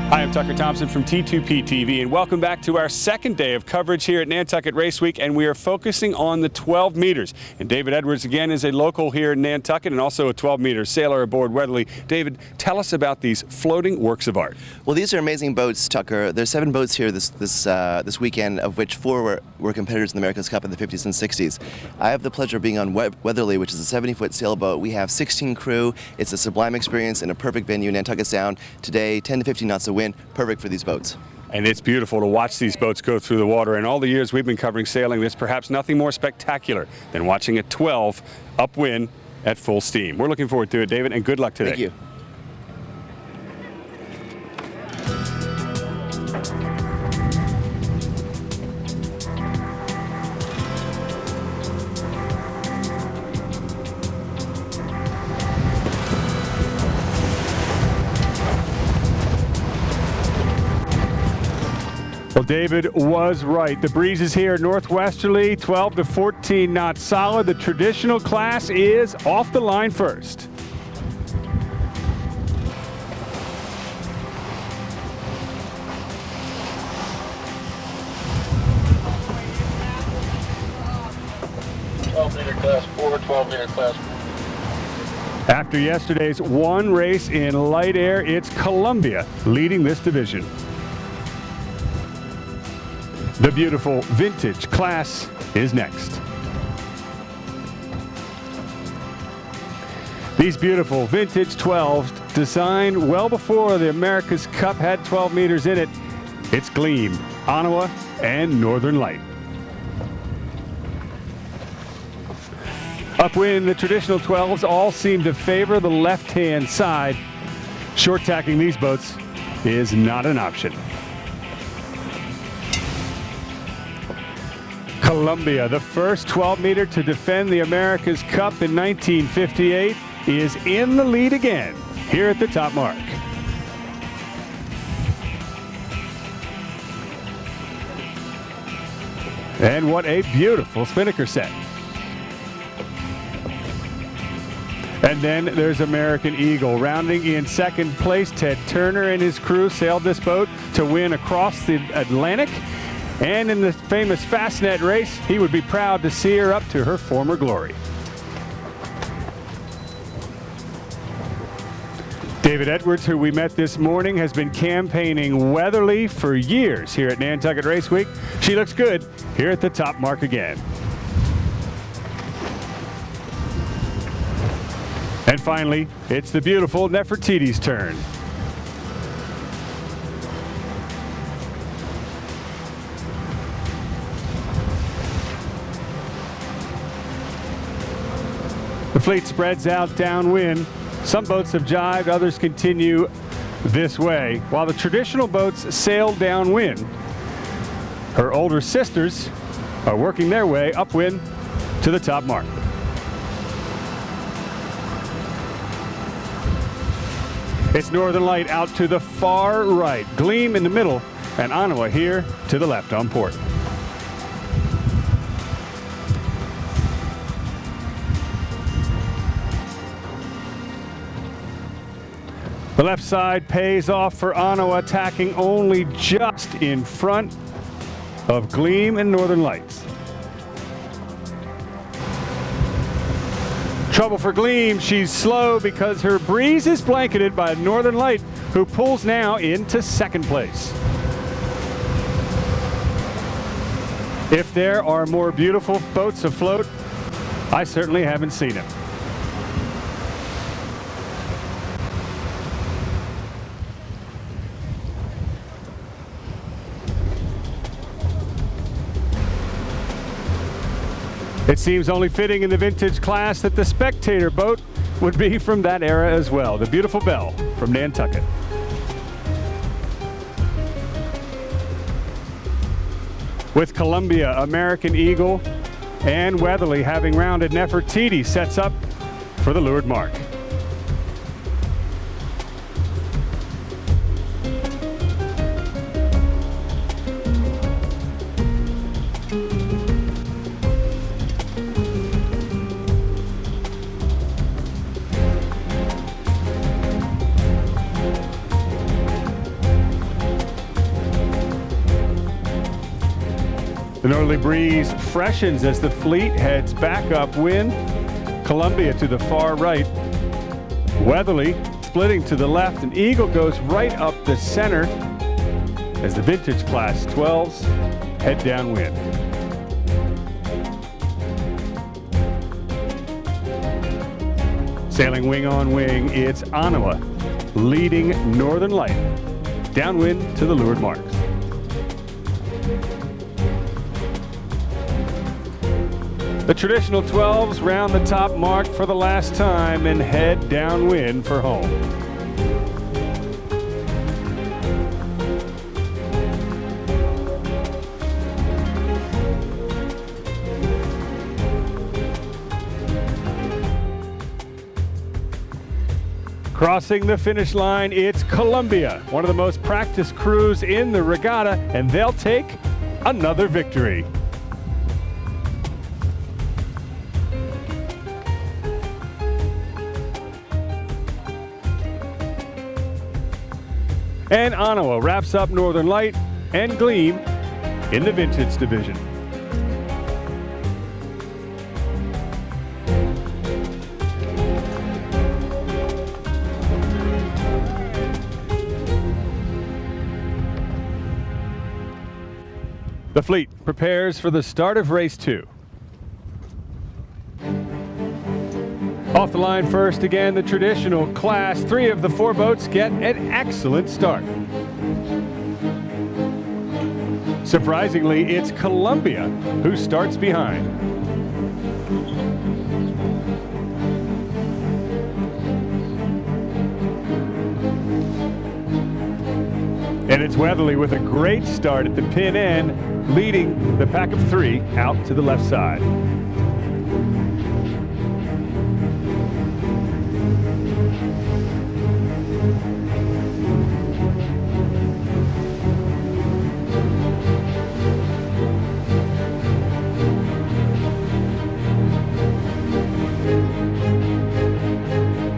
Hi, I'm Tucker Thompson from T2P TV, and welcome back to our second day of coverage here at Nantucket Race Week, and we are focusing on the 12 meters. And David Edwards, again, is a local here in Nantucket and also a 12-meter sailor aboard Weatherly. David, tell us about these floating works of art. Well, these are amazing boats, Tucker. There's 7 boats here this weekend, of which 4 were competitors in the America's Cup in the 50s and 60s. I have the pleasure of being on Weatherly, which is a 70-foot sailboat. We have 16 crew. It's a sublime experience in a perfect venue, Nantucket Sound. Today, 10 to 15 knots of wind, perfect for these boats. And it's beautiful to watch these boats go through the water. In all the years we've been covering sailing, there's perhaps nothing more spectacular than watching a 12 upwind at full steam. We're looking forward to it, David, and good luck today. Thank you. Well, David was right. The breeze is here northwesterly, 12 to 14 knots solid. The traditional class is off the line first. Class 4, 12-meter class 4. After yesterday's one race in light air, it's Columbia leading this division. The beautiful vintage class is next. These beautiful vintage 12s, designed well before the America's Cup had 12 meters in it. It's Gleam, Ottawa, and Northern Light. Upwind, the traditional 12s all seem to favor the left-hand side. Short tacking these boats is not an option. Columbia, the first 12-meter to defend the America's Cup in 1958, is in the lead again here at the top mark. And what a beautiful spinnaker set. And then there's American Eagle. Rounding in second place, Ted Turner and his crew sailed this boat to win across the Atlantic. And in the famous Fastnet race, he would be proud to see her up to her former glory. David Edwards, who we met this morning, has been campaigning Weatherly for years here at Nantucket Race Week. She looks good here at the top mark again. And finally, it's the beautiful Nefertiti's turn. The fleet spreads out downwind. Some boats have jibed, others continue this way. While the traditional boats sail downwind, her older sisters are working their way upwind to the top mark. It's Northern Light out to the far right, Gleam in the middle, and Ottawa here to the left on port. The left side pays off for Ottawa, tacking only just in front of Gleam and Northern Lights. Trouble for Gleam, she's slow because her breeze is blanketed by Northern Light, who pulls now into second place. If there are more beautiful boats afloat, I certainly haven't seen them. It seems only fitting in the vintage class that the spectator boat would be from that era as well. The beautiful Belle from Nantucket. With Columbia, American Eagle, and Weatherly having rounded, Nefertiti sets up for the leeward mark. The northerly breeze freshens as the fleet heads back upwind. Columbia to the far right. Weatherly splitting to the left, and Eagle goes right up the center as the vintage class 12s head downwind. Sailing wing on wing, it's Ottawa leading Northern Light downwind to the leeward marks. The traditional 12s round the top mark for the last time and head downwind for home. Crossing the finish line, it's Columbia, one of the most practiced crews in the regatta, and they'll take another victory. And Ottawa wraps up Northern Light and Gleam in the vintage division. The fleet prepares for the start of race 2. Off the line first again, the traditional class. 3 of the 4 boats get an excellent start. Surprisingly, it's Columbia who starts behind. And it's Weatherly with a great start at the pin end, leading the pack of 3 out to the left side.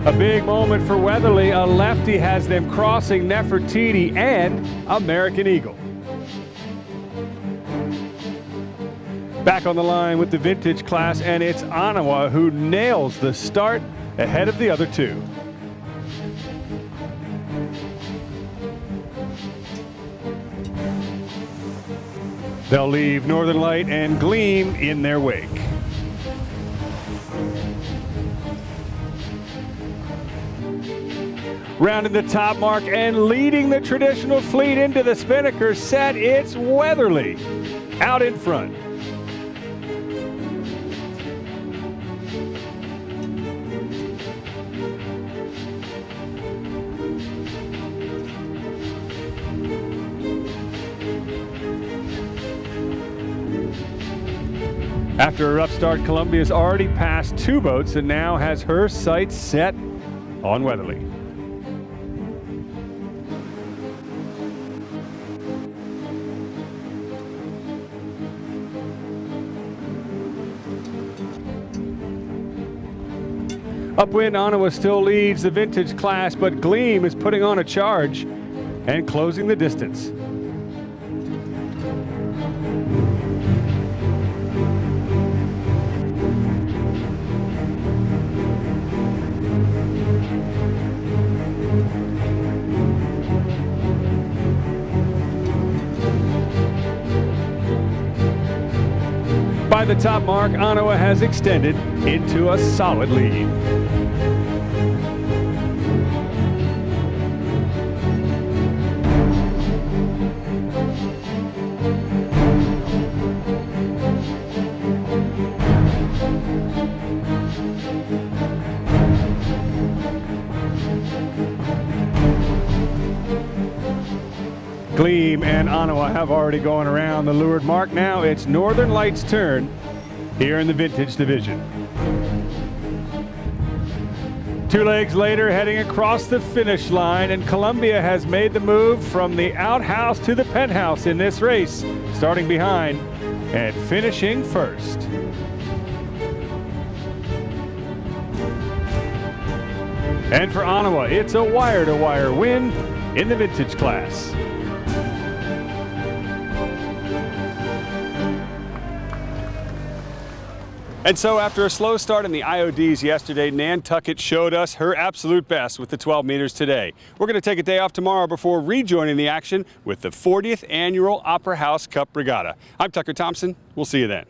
A big moment for Weatherly. A lefty has them crossing Nefertiti and American Eagle. Back on the line with the vintage class, and it's Ottawa who nails the start ahead of the other 2. They'll leave Northern Light and Gleam in their wake. Rounding the top mark and leading the traditional fleet into the spinnaker set, it's Weatherly out in front. After a rough start, Columbia's already passed 2 boats and now has her sights set on Weatherly. Upwind, Ottawa still leads the vintage class, but Gleam is putting on a charge and closing the distance. By the top mark, Ottawa has extended into a solid lead. Gleam and Ottawa have already gone around the leeward mark. Now it's Northern Light's turn here in the vintage division. 2 legs later, heading across the finish line, and Columbia has made the move from the outhouse to the penthouse in this race, starting behind and finishing first. And for Ottawa, it's a wire-to-wire win in the vintage class. And so after a slow start in the IODs yesterday, Nantucket showed us her absolute best with the 12 meters today. We're going to take a day off tomorrow before rejoining the action with the 40th annual Opera House Cup Regatta. I'm Tucker Thompson. We'll see you then.